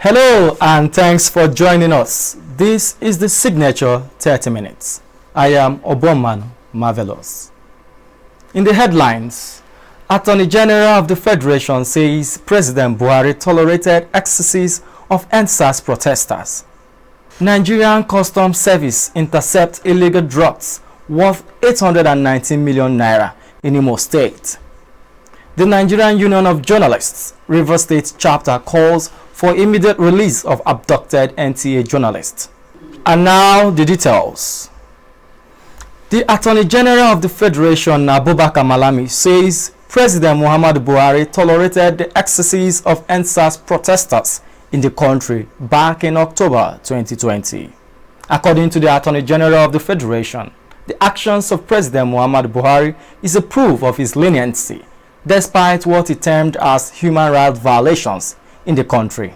Hello and thanks for joining us. This is the Signature 30 Minutes. I am Oboman Marvelous. In the headlines, Attorney General of the Federation says President Buhari tolerated excesses of NSAS protesters. Nigerian Customs Service intercept illegal drugs worth 819 million naira in Imo State. The Nigerian Union of Journalists, Rivers State chapter calls for immediate release of abducted NTA journalists. And now the details. The Attorney General of the Federation, Abubakar Malami, says President Muhammadu Buhari tolerated the excesses of NSAS protesters in the country back in October 2020. According to the Attorney General of the Federation, the actions of President Muhammadu Buhari is a proof of his leniency, despite what he termed as human rights violations in the country.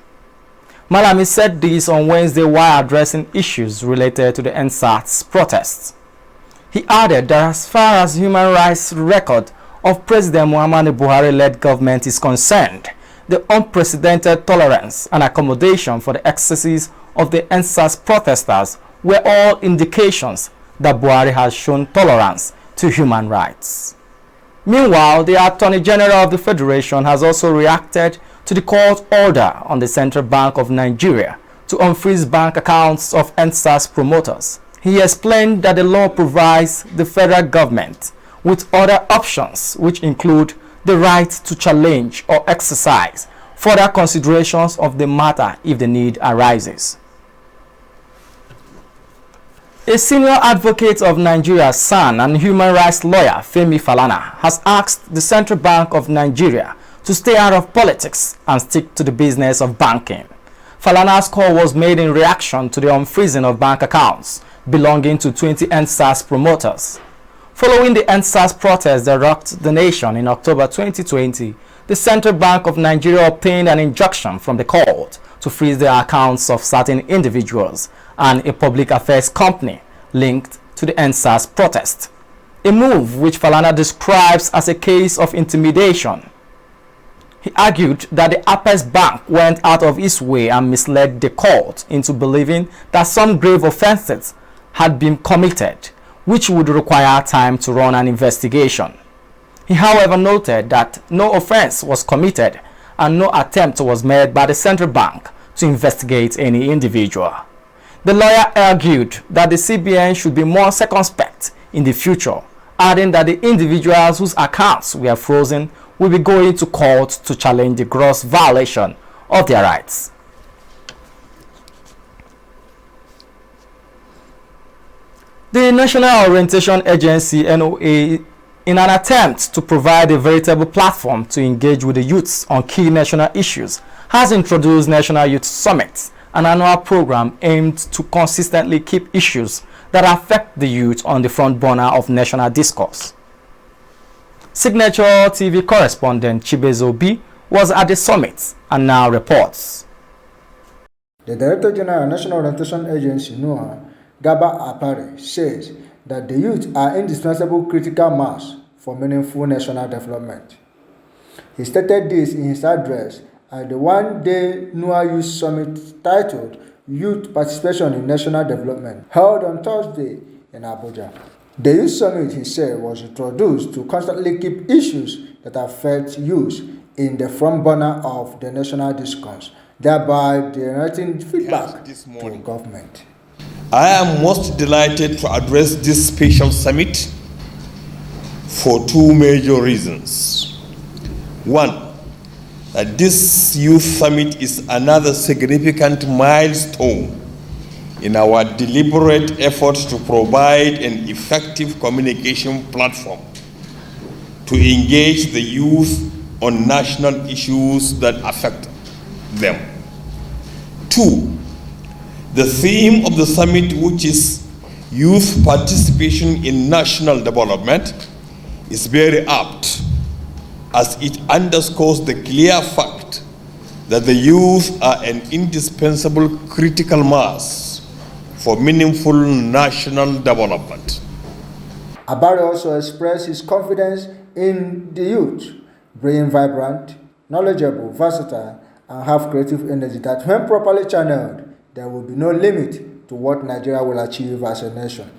Malami said this on Wednesday while addressing issues related to the NSAS protests. He added that as far as human rights record of President Muhammadu Buhari-led government is concerned, the unprecedented tolerance and accommodation for the excesses of the NSAS protesters were all indications that Buhari has shown tolerance to human rights. Meanwhile, the Attorney General of the Federation has also reacted to the court order on the Central Bank of Nigeria to unfreeze bank accounts of NSAS promoters. He explained that the law provides the federal government with other options, which include the right to challenge or exercise further considerations of the matter if the need arises. A senior advocate of Nigeria, SAN, and human rights lawyer Femi Falana has asked the Central Bank of Nigeria to stay out of politics and stick to the business of banking. Falana's call was made in reaction to the unfreezing of bank accounts belonging to 20 NSAS promoters. Following the NSAS protests that rocked the nation in October 2020, the Central Bank of Nigeria obtained an injunction from the court to freeze the accounts of certain individuals and a public affairs company linked to the NSAS protest, a move which Falana describes as a case of intimidation. He argued that the Apex Bank went out of its way and misled the court into believing that some grave offenses had been committed, which would require time to run an investigation. He, however, noted that no offense was committed and no attempt was made by the central bank to investigate any individual. The lawyer argued that the CBN should be more circumspect in the future, adding that the individuals whose accounts were frozen will be going to court to challenge the gross violation of their rights. The National Orientation Agency (NOA), in an attempt to provide a veritable platform to engage with the youths on key national issues, has introduced National Youth Summit, an annual program aimed to consistently keep issues that affect the youth on the front burner of national discourse. Signature TV correspondent Chibezo B was at the summit and now reports. The Director General of National Orientation Agency (NOA), Gaba Apare, says that the youth are indispensable critical mass for meaningful national development. He stated this in his address at the one-day NOA Youth Summit titled Youth Participation in National Development, held on Thursday in Abuja. The Youth Summit, he said, was introduced to constantly keep issues that affect youth in the front burner of the national discourse, thereby generating feedback to the government. I am most delighted to address this special summit for two major reasons. One, that this youth summit is another significant milestone in our deliberate efforts to provide an effective communication platform to engage the youth on national issues that affect them. Two, the theme of the summit, which is youth participation in national development, is very apt as it underscores the clear fact that the youth are an indispensable critical mass for meaningful national development. Abare also expressed his confidence in the youth, being vibrant, knowledgeable, versatile, and have creative energy that when properly channeled, there will be no limit to what Nigeria will achieve as a nation.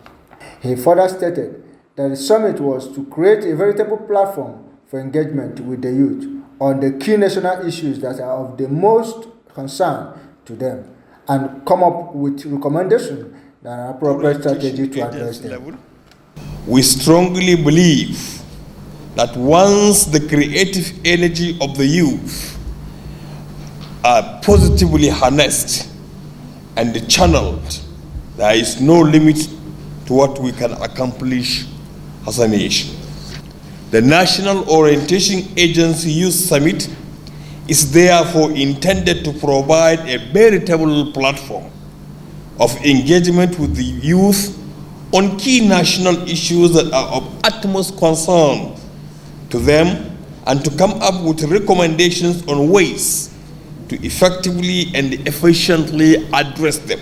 He further stated that the summit was to create a veritable platform for engagement with the youth on the key national issues that are of the most concern to them and come up with recommendations that are appropriate strategy to address them. We strongly believe that once the creative energy of the youth are positively harnessed and channeled, there is no limit to what we can accomplish as a nation. The National Orientation Agency Youth Summit is therefore intended to provide a veritable platform of engagement with the youth on key national issues that are of utmost concern to them and to come up with recommendations on ways to effectively and efficiently address them.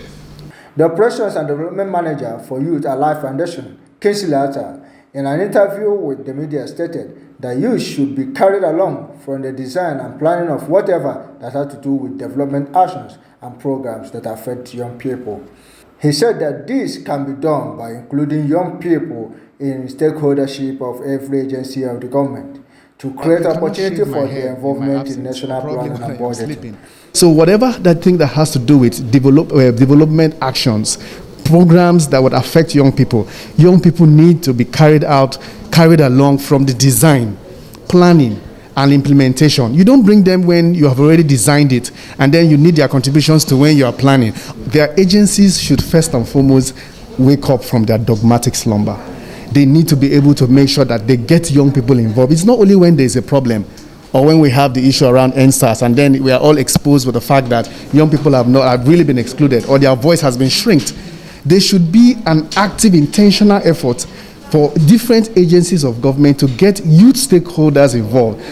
The Operations and Development Manager for Youth Alive Foundation, Kingsley Atta, in an interview with the media stated that youth should be carried along from the design and planning of whatever that has to do with development actions and programs that affect young people. He said that this can be done by including young people in stakeholdership of every agency of the government to create opportunity for their involvement in national planning and budgeting. So whatever that thing that has to do with development actions, programs that would affect young people need to be carried along from the design, planning, and implementation. You don't bring them when you have already designed it and then you need their contributions to when you are planning. Their agencies should first and foremost wake up from their dogmatic slumber. They need to be able to make sure that they get young people involved. It's not only when there's a problem or when we have the issue around NSAS and then we are all exposed with the fact that young people have really been excluded or their voice has been shrinked. There should be an active, intentional effort for different agencies of government to get youth stakeholders involved.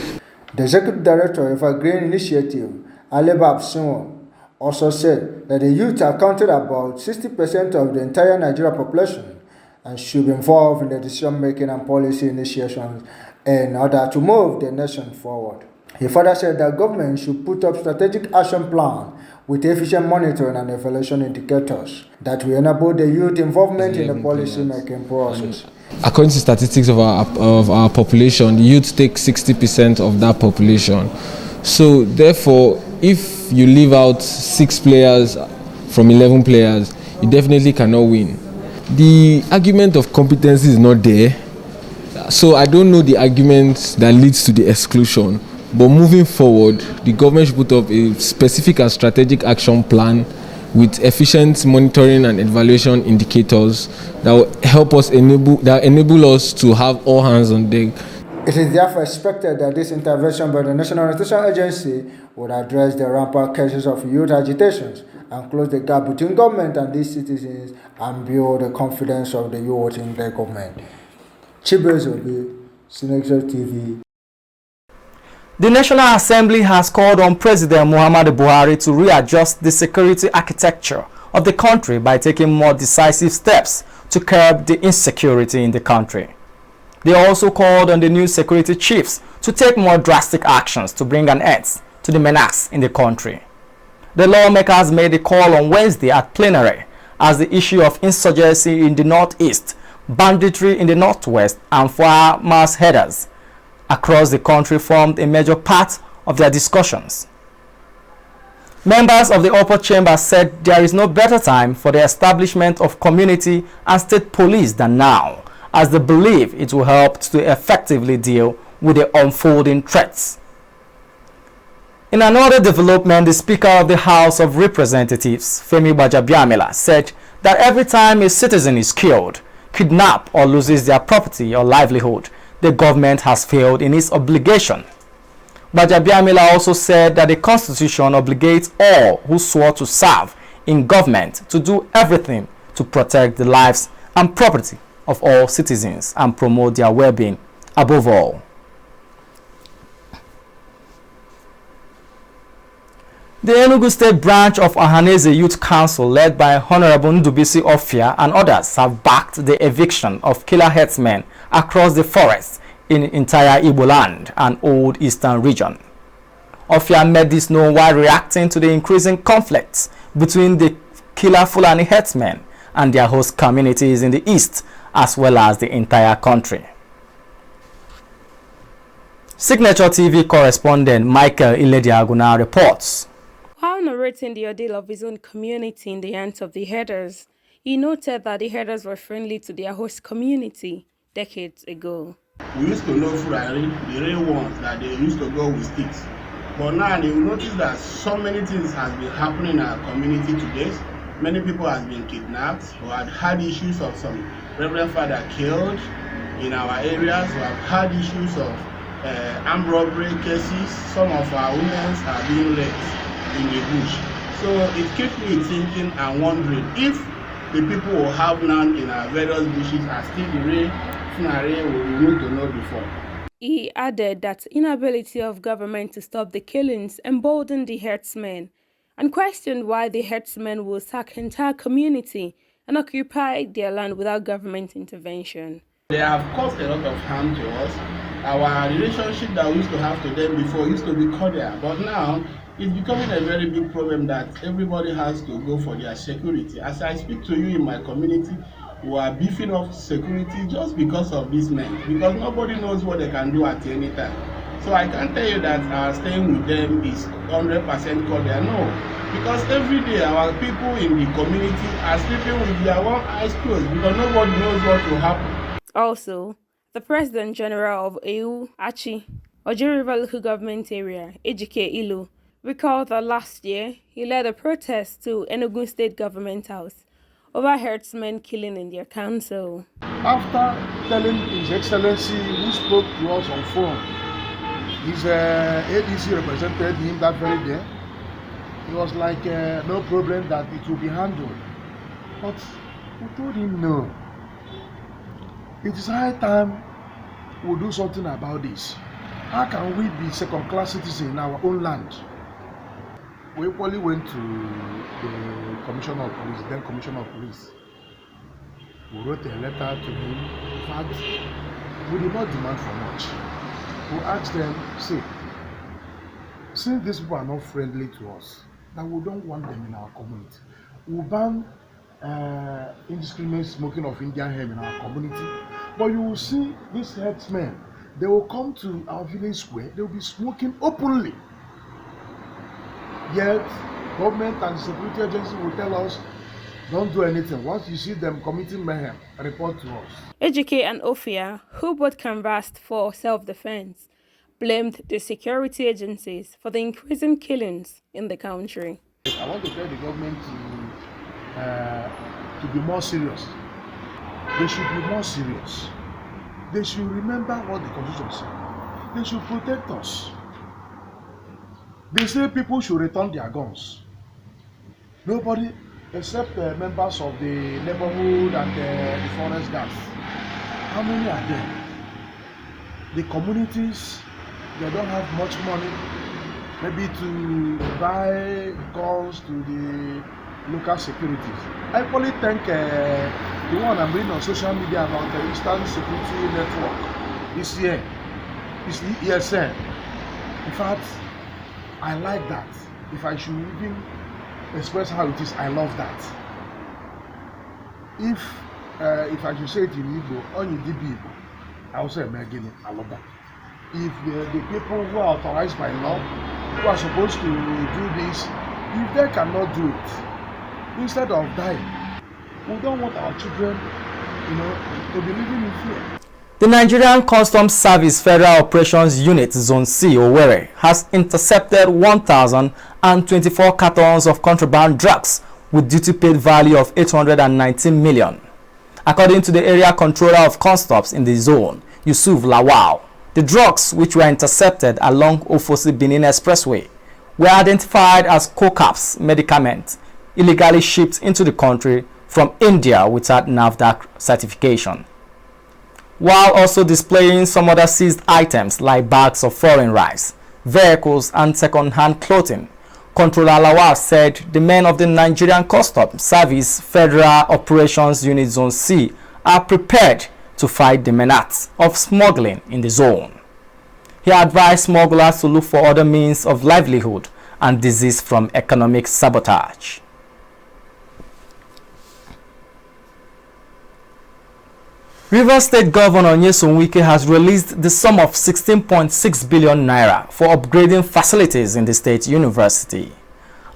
The Executive Director of Evergreen Initiative, Aleba Absinwo, also said that the youth accounted about 60% of the entire Nigeria population and should be involved in the decision-making and policy initiations in order to move the nation forward. He further said that government should put up strategic action plan with efficient monitoring and evaluation indicators that will enable the youth involvement in the policy-making process. According to statistics of our population, the youth take 60% of that population. So therefore, if you leave out 6 players from 11 players, you definitely cannot win. The argument of competency is not there. So I don't know the argument that leads to the exclusion. But moving forward, the government should put up a specific and strategic action plan with efficient monitoring and evaluation indicators that will help us enable us to have all hands on deck. It is therefore expected that this intervention by the National Orientation Agency would address the rampant cases of youth agitations and close the gap between government and these citizens and build the confidence of the youth in their government. Chibezobe, Senegal TV. The National Assembly has called on President Muhammadu Buhari to readjust the security architecture of the country by taking more decisive steps to curb the insecurity in the country. They also called on the new security chiefs to take more drastic actions to bring an end to the menace in the country. The lawmakers made a call on Wednesday at plenary as the issue of insurgency in the northeast, banditry in the northwest, and farmers' headers across the country formed a major part of their discussions. Members of the upper chamber said there is no better time for the establishment of community and state police than now, as they believe it will help to effectively deal with the unfolding threats. In another development, the Speaker of the House of Representatives, Femi Gbajabiamila, said that every time a citizen is killed, kidnapped, or loses their property or livelihood, the government has failed in its obligation. Gbajabiamila also said that the Constitution obligates all who swore to serve in government to do everything to protect the lives and property of all citizens and promote their well-being above all. The Enugu State branch of Ohaneze Youth Council, led by Honorable Ndubisi Ofia and others, have backed the eviction of killer herdsmen across the forests in entire Igbo land and Old Eastern region. Ofia made this known while reacting to the increasing conflicts between the killer Fulani herdsmen and their host communities in the east, as well as the entire country. Signature TV correspondent Michael Ilediaguna reports. While narrating the ordeal of his own community in the hands of the herders, he noted that the herders were friendly to their host community decades ago. We used to know Fulani, the real ones, that they used to go with sticks. But now they will notice that so many things has been happening in our community today. Many people have been kidnapped or had issues of some Reverend Father killed in our areas. We have had issues of armed robbery cases. Some of our women are being raped in the bush. So it keeps me thinking and wondering if the people who have land in our various bushes are still the real Fulani we need to know before. He added that inability of government to stop the killings emboldened the herdsmen, and questioned why the herdsmen will sack entire community and occupy their land without government intervention. They have caused a lot of harm to us. Our relationship that we used to have to them before used to be cordial, but now it's becoming a very big problem that everybody has to go for their security. As I speak to you in my community, we are beefing up security just because of these men, because nobody knows what they can do at any time. So I can't tell you that our staying with them is 100% cordial. No, because every day our people in the community are sleeping with their one eyes closed because nobody knows what will happen. Also, the President General of EU, Achi, Ojo River Local Government Area, Ejike Ilu, recalled that last year he led a protest to Enugu State Government House over herdsmen killing in their council. After telling His Excellency, who spoke to us on phone, his ADC represented him that very day. He was like, no problem, that it will be handled. But we told him no. It is high time we do something about this. How can we be second-class citizens in our own land? We equally went to the Commissioner of Police, then Commissioner of Police. We wrote a letter to him. In fact, we did not demand for much. We asked them, see, since these people are not friendly to us, that we don't want them in our community. We ban indiscriminate smoking of Indian hemp in our community. But you will see these herdsmen, they will come to our village square, they will be smoking openly. Yet, government and security agencies will tell us, don't do anything. Once you see them committing mayhem, report to us. Ejike and Ofia, who both canvassed for self-defense, blamed the security agencies for the increasing killings in the country. I want to tell the government to be more serious. They should be more serious. They should remember what the Constitution says. They should protect us. They say people should return their guns. Nobody except members of the neighborhood and the forest guards. How many are there? The communities, they don't have much money, maybe to buy guns to the local securities. I equally thank the one I'm reading on social media about the Eastern Security Network this year. It's the ESN. In fact, I like that. If I should even express how it is, I love that. If I should say it in Igbo, only the people, I will say Megini, I love that. If the people who are authorized by law, who are supposed to do this, if they cannot do it, instead of dying, we don't want our children, to be living in fear. The Nigerian Customs Service Federal Operations Unit Zone C, Owerri, has intercepted 1,024 cartons of contraband drugs with duty-paid value of 819 million. According to the area controller of customs in the zone, Yusuf Lawal, the drugs which were intercepted along Ofosi-Benin Expressway were identified as co-caps medicaments illegally shipped into the country from India without NAFDAC certification, while also displaying some other seized items like bags of foreign rice, vehicles and second-hand clothing. Controller Lawal said the men of the Nigerian Customs Service Federal Operations Unit Zone C are prepared to fight the menace of smuggling in the zone. He advised smugglers to look for other means of livelihood and desist from economic sabotage. Rivers State Governor Nyesom Wike has released the sum of 16.6 billion naira for upgrading facilities in the state university.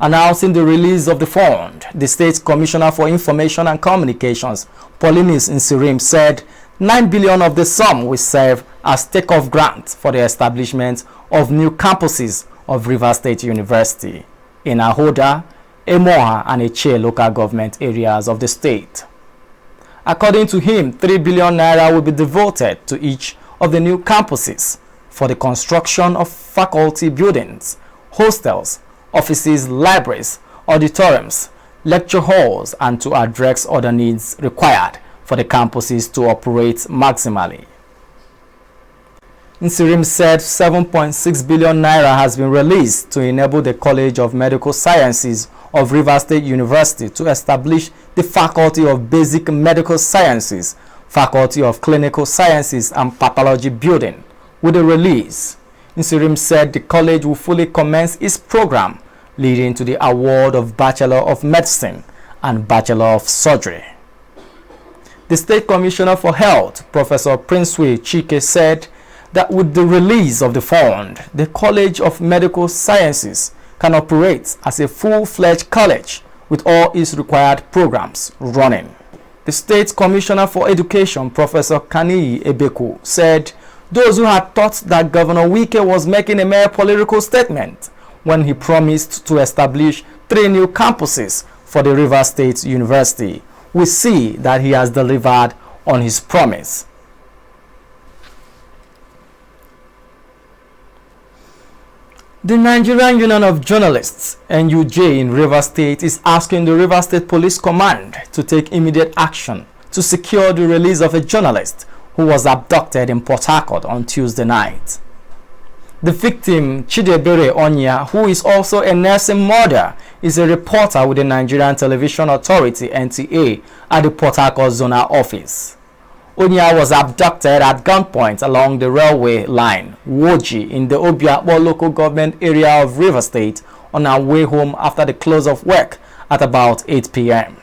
Announcing the release of the fund, the State Commissioner for Information and Communications, Paulinus Nsirim, said 9 billion of the sum will serve as take-off grants for the establishment of new campuses of Rivers State University in Ahoda, Emoha, and Eche local government areas of the state. According to him, 3 billion naira will be devoted to each of the new campuses for the construction of faculty buildings, hostels, offices, libraries, auditoriums, lecture halls, and to address other needs required for the campuses to operate maximally. Nsirim said 7.6 billion naira has been released to enable the College of Medical Sciences of Rivers State University to establish the Faculty of Basic Medical Sciences, Faculty of Clinical Sciences, and Pathology Building. With the release, Nsirim said the college will fully commence its program, leading to the award of Bachelor of Medicine and Bachelor of Surgery. The State Commissioner for Health, Professor Princeway Chike, said that with the release of the fund, the College of Medical Sciences can operate as a full-fledged college with all its required programs running. The State Commissioner for Education, Professor Kaniyi Ebeku, said those who had thought that Governor Wike was making a mere political statement when he promised to establish 3 new campuses for the Rivers State University will see that he has delivered on his promise. The Nigerian Union of Journalists, NUJ, in Rivers State is asking the Rivers State Police Command to take immediate action to secure the release of a journalist who was abducted in Port Harcourt on Tuesday night. The victim, Chidebere Onya, who is also a nursing mother, is a reporter with the Nigerian Television Authority (NTA) at the Port Harcourt Zonal Office. Onya was abducted at gunpoint along the railway line, Woji, in the Obiakpo local government area of Rivers State on her way home after the close of work at about 8 p.m.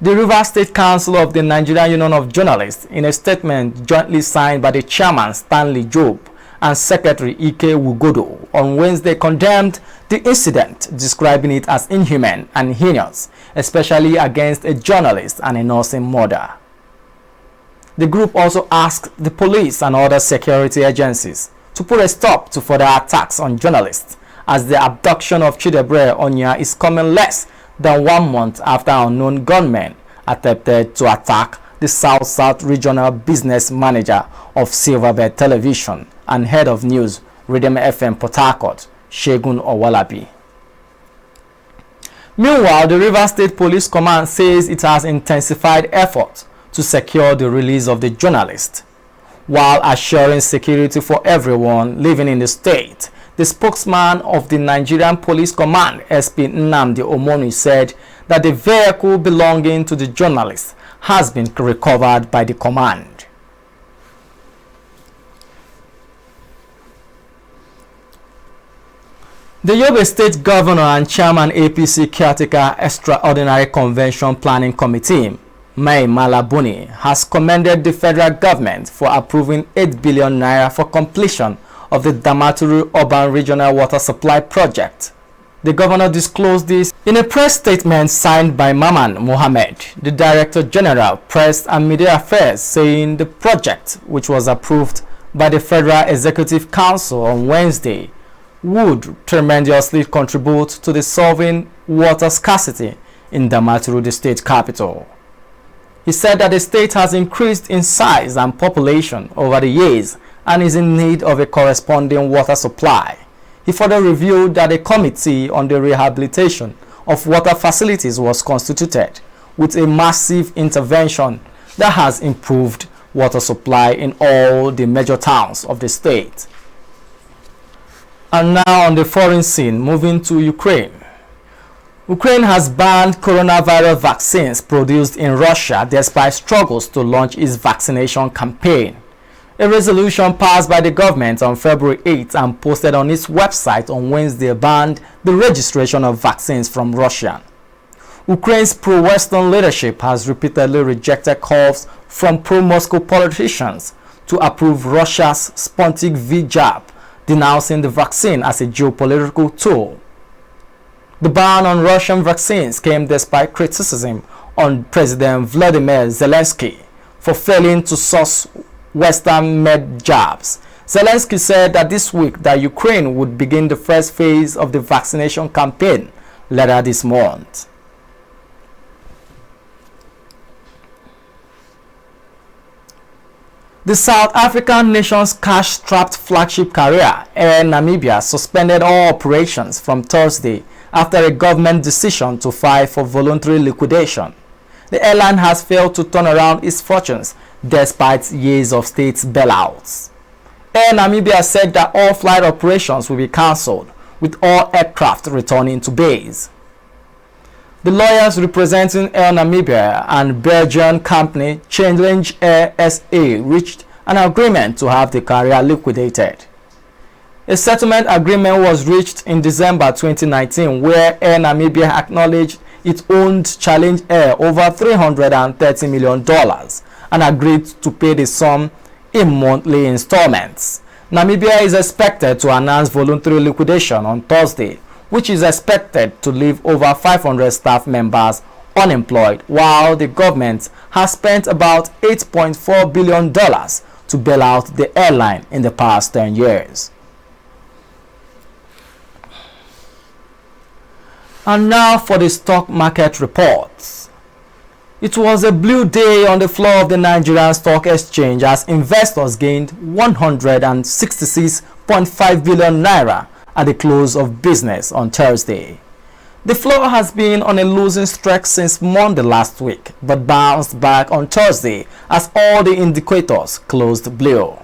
The Rivers State Council of the Nigerian Union of Journalists, in a statement jointly signed by the chairman Stanley Job and Secretary Ike Wugodo, on Wednesday condemned the incident, describing it as inhuman and heinous, especially against a journalist and a nursing mother. The group also asked the police and other security agencies to put a stop to further attacks on journalists, as the abduction of Chidebere Onya is coming less than 1 month after unknown gunmen attempted to attack the South-South Regional Business Manager of Silverbird Television and head of news, Rhythm FM Port Harcourt, Shegun Owalabi. Meanwhile, the Rivers State Police Command says it has intensified efforts to secure the release of the journalist, while assuring security for everyone living in the state. The spokesman of the Nigerian Police Command, SP Nnamdi Omonu, said that the vehicle belonging to the journalist has been recovered by the command. The Yobe State Governor and Chairman APC Caretaker Extraordinary Convention Planning Committee, Mai Malabuni, has commended the federal government for approving 8 billion naira for completion of the Damaturu Urban Regional Water Supply Project. The governor disclosed this in a press statement signed by Maman Mohammed, the Director General, Press and Media Affairs, saying the project, which was approved by the Federal Executive Council on Wednesday, would tremendously contribute to the solving water scarcity in Damaturu, the state capital. He said that the state has increased in size and population over the years and is in need of a corresponding water supply. He further revealed that a committee on the rehabilitation of water facilities was constituted, with a massive intervention that has improved water supply in all the major towns of the state. And now on the foreign scene, moving to Ukraine. Ukraine has banned coronavirus vaccines produced in Russia despite struggles to launch its vaccination campaign. A resolution passed by the government on February 8 and posted on its website on Wednesday banned the registration of vaccines from Russia. Ukraine's pro-Western leadership has repeatedly rejected calls from pro-Moscow politicians to approve Russia's Sputnik V jab, denouncing the vaccine as a geopolitical tool. The ban on Russian vaccines came despite criticism on President Vladimir Zelensky for failing to source Western-made jabs. Zelensky said that this week that Ukraine would begin the first phase of the vaccination campaign later this month. The South African nation's cash-strapped flagship carrier, Air Namibia, suspended all operations from Thursday after a government decision to file for voluntary liquidation. The airline has failed to turn around its fortunes despite years of state bailouts. Air Namibia said that all flight operations will be cancelled, with all aircraft returning to base. The lawyers representing Air Namibia and Belgian company Challenge Air SA reached an agreement to have the carrier liquidated. A settlement agreement was reached in December 2019 where Air Namibia acknowledged it owned Challenge Air over $330 million and agreed to pay the sum in monthly installments. Namibia is expected to announce voluntary liquidation on Thursday, which is expected to leave over 500 staff members unemployed, while the government has spent about $8.4 billion to bail out the airline in the past 10 years. And now for the stock market reports. It was a blue day on the floor of the Nigerian Stock Exchange as investors gained 166.5 billion naira at the close of business on Thursday. The floor has been on a losing streak since Monday last week, but bounced back on Thursday as all the indicators closed blue.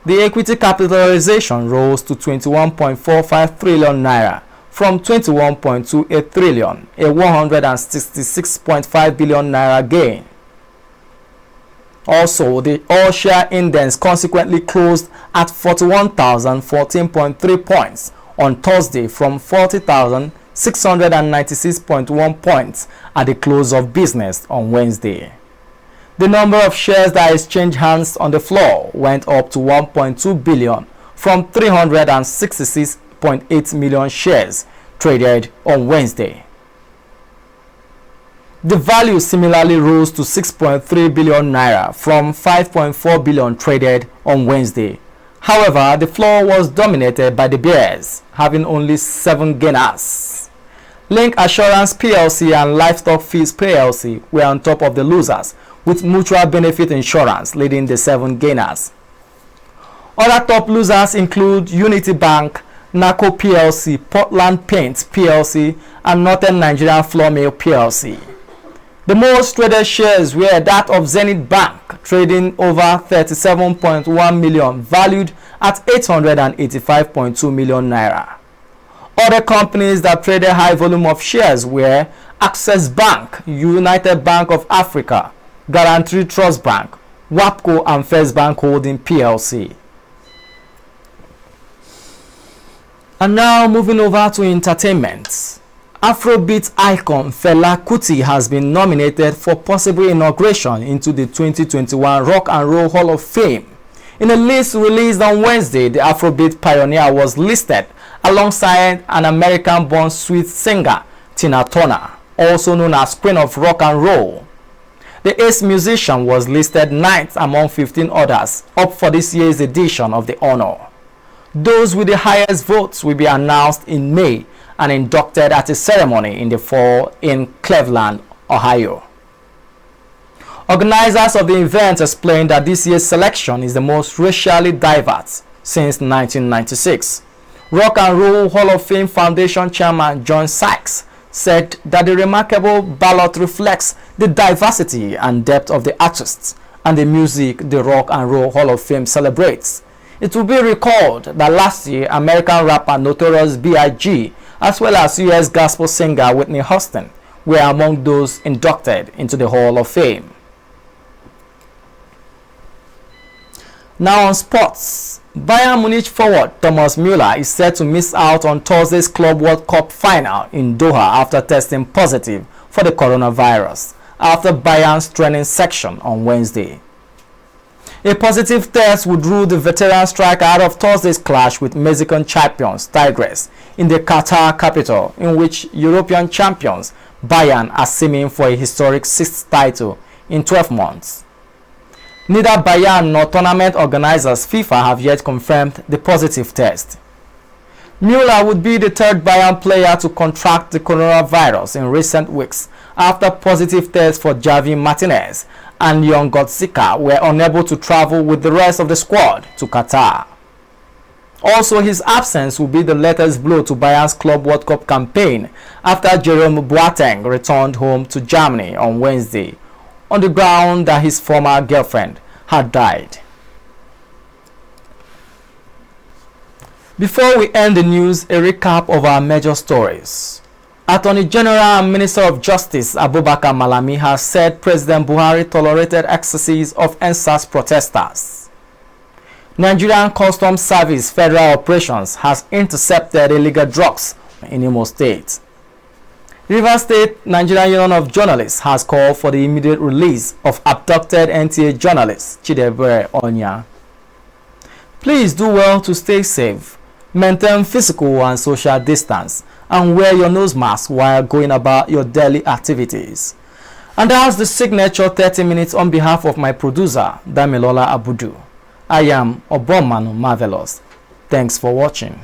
The equity capitalization rose to 21.45 trillion naira from 21.28 trillion, a 166.5 billion naira gain. Also, the all-share index consequently closed at 41,014.3 points on Thursday from 40,696.1 points at the close of business on Wednesday. The number of shares that exchanged hands on the floor went up to 1.2 billion from 366.8 million shares traded on Wednesday. The value similarly rose to 6.3 billion naira from 5.4 billion traded on Wednesday. However, the floor was dominated by the bears, having only 7 gainers. Link Assurance PLC and Livestock Feeds PLC were on top of the losers, with Mutual Benefit Insurance leading the 7 gainers. Other top losers include Unity Bank, NACO PLC, Portland Paint PLC, and Northern Nigerian Flour Mill PLC. The most traded shares were that of Zenith Bank, trading over 37.1 million, valued at 885.2 million naira. Other companies that traded high volume of shares were Access Bank, United Bank of Africa, Guaranty Trust Bank, WAPCO, and First Bank Holding PLC. And now moving over to entertainment. Afrobeat icon Fela Kuti has been nominated for possible inauguration into the 2021 Rock and Roll Hall of Fame. In a list released on Wednesday, the Afrobeat pioneer was listed alongside an American-born sweet singer, Tina Turner, also known as Queen of Rock and Roll. The ace musician was listed 9th among 15 others up for this year's edition of the honor. Those with the highest votes will be announced in May and inducted at a ceremony in the fall in Cleveland, Ohio. Organizers of the event explained that this year's selection is the most racially diverse since 1996. Rock and Roll Hall of Fame Foundation Chairman John Sykes said that the remarkable ballot reflects the diversity and depth of the artists and the music the Rock and Roll Hall of Fame celebrates. It will be recalled that last year, American rapper Notorious B.I.G. as well as U.S. gospel singer Whitney Houston were among those inducted into the Hall of Fame. Now on sports, Bayern Munich forward Thomas Müller is set to miss out on Thursday's Club World Cup final in Doha after testing positive for the coronavirus after Bayern's training section on Wednesday. A positive test would rule the veteran striker out of Thursday's clash with Mexican champions Tigres in the Qatar capital, in which European champions Bayern are seeming for a historic 6th title in 12 months. Neither Bayern nor tournament organizers FIFA have yet confirmed the positive test. Müller would be the third Bayern player to contract the coronavirus in recent weeks after positive tests for Javi Martinez and Leon Goretzka were unable to travel with the rest of the squad to Qatar. Also, his absence will be the latest blow to Bayern's Club World Cup campaign after Jerome Boateng returned home to Germany on Wednesday on the ground that his former girlfriend had died. Before we end the news, a recap of our major stories. Attorney General and Minister of Justice Abubakar Malami has said President Buhari tolerated excesses of NSAS protesters. Nigerian Customs Service Federal Operations has intercepted illegal drugs in Imo State. Rivers State Nigerian Union of Journalists has called for the immediate release of abducted NTA journalist Chidebere Onya. Please do well to stay safe, maintain physical and social distance, and wear your nose mask while going about your daily activities. And that's the signature 30 minutes on behalf of my producer, Damilola Abudu. I am Obomanu Marvelous. Thanks for watching.